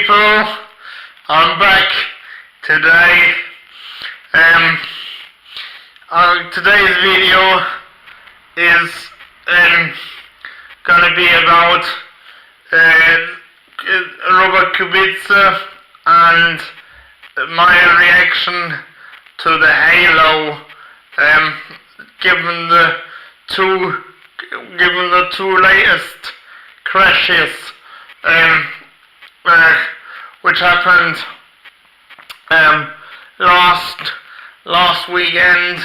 people, I'm back today. Today's video is gonna be about Robert Kubica and my reaction to the Halo, given the two latest crashes which happened last weekend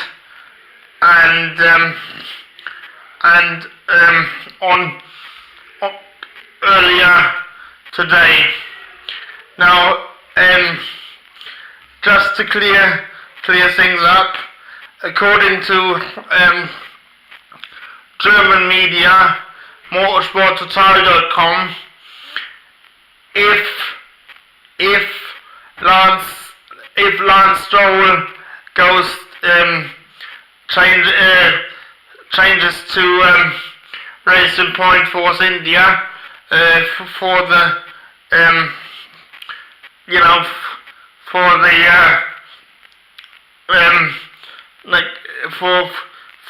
and on earlier today. Now, just to clear things up, according to German media, motorsporttotal.com, if Lance Stroll goes changes to Racing Point Force India for the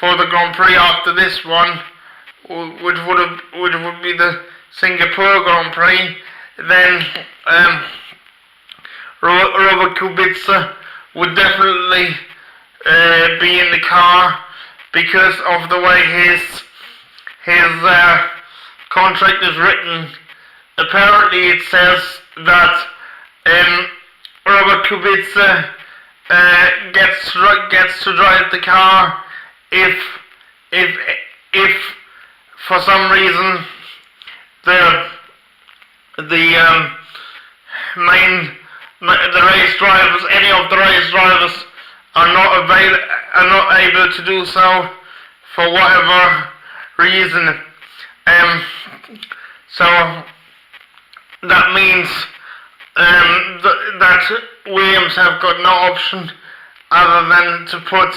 for the Grand Prix after this one, which would be the Singapore Grand Prix, then Robert Kubica would definitely be in the car because of the way his contract is written. Apparently, it says that Robert Kubica gets to drive the car if for some reason the race drivers, any of the race drivers, are not able to do so for whatever reason. So that means that Williams have got no option other than to put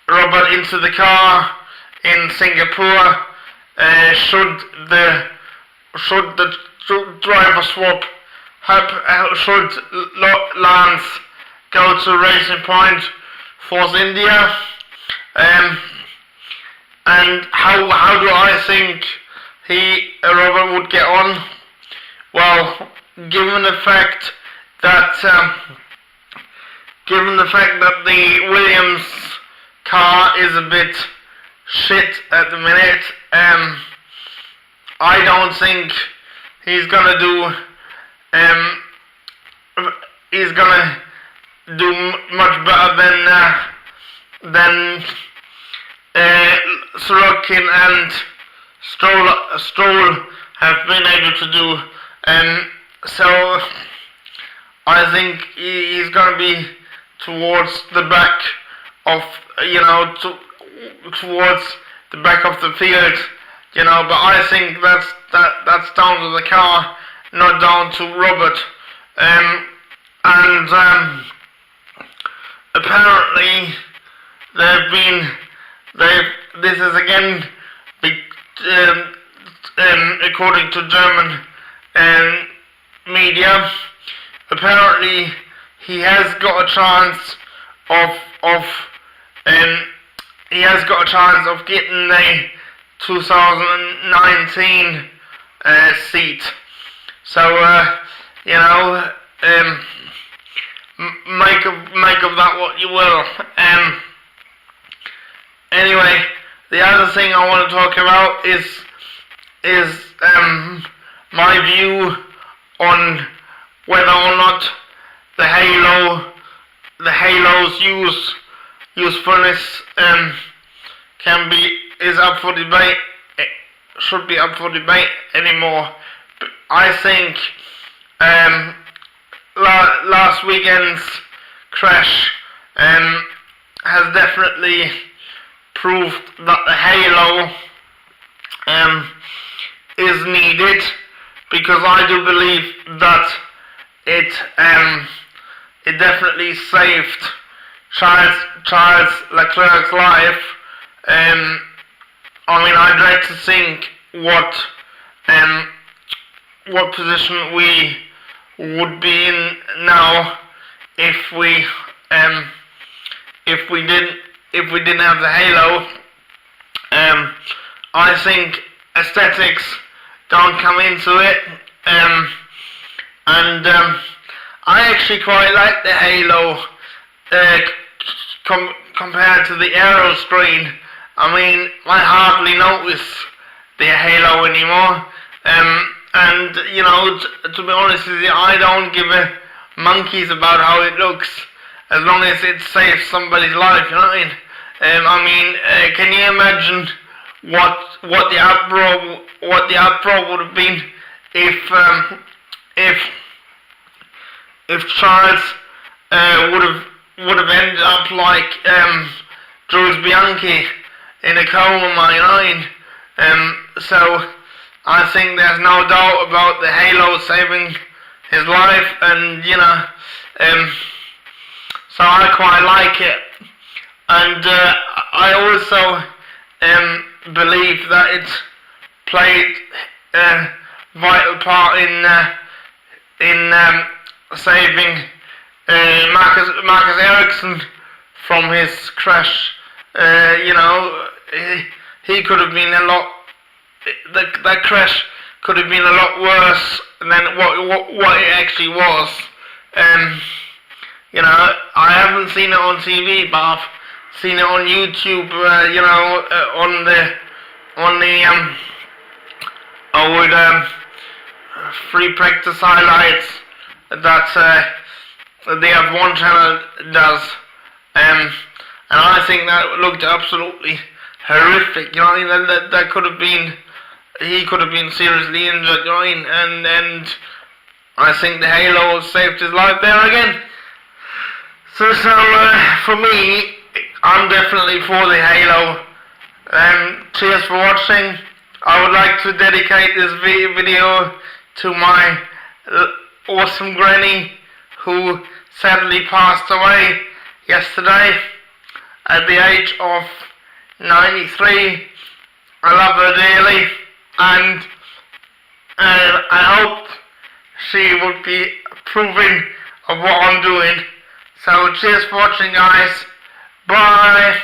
Robert into the car in Singapore. Should the driver swap should Lance go to Racing Point Force India, and how do I think Robert would get on? Well, given the fact that the Williams car is a bit shit at the minute, I don't think he's gonna do much better than Sorokin and Stroll have been able to do. So I think he's gonna be towards the back of towards the back of the field, but I think that's down to the car, not down to Robert. Apparently this is again according to German media. Apparently he has got a chance of getting a 2019 seat. So make of that what you will. Anyway, the other thing I want to talk about is my view on whether or not the Halo's usefulness is up for debate. It should be up for debate anymore. But I think last weekend's crash has definitely proved that the Halo is needed, because I do believe that it definitely saved Charles Leclerc's life. I mean, I'd like to think what what position we would be in now if we didn't have the halo. I think aesthetics don't come into it, and I actually quite like the halo compared to the aero screen. I mean, I hardly notice the halo anymore, and you know, to be honest with you, I don't give a monkeys about how it looks, as long as it saves somebody's life, you know what I mean? I mean, can you imagine what the uproar would have been if Charles would have ended up like Jules Bianchi in a coma, you know? So I think there's no doubt about the halo saving his life, and you know, so I quite like it, and I also believe that it played a vital part in saving Marcus Ericsson from his crash. You know, he could have been a lot. That crash could have been a lot worse than what it actually was. You know, I haven't seen it on TV, but I've seen it on YouTube. You know, on the old free practice highlights that the F1 channel does, and I think that looked absolutely horrific. You know, that could have been, he could have been seriously injured. You know, and I think the halo saved his life there again. So for me, I'm definitely for the halo. Cheers for watching. I would like to dedicate this video to my awesome granny, who sadly passed away yesterday at the age of 93. I love her dearly, and I hope she would be approving of what I'm doing. So cheers for watching, guys. Bye.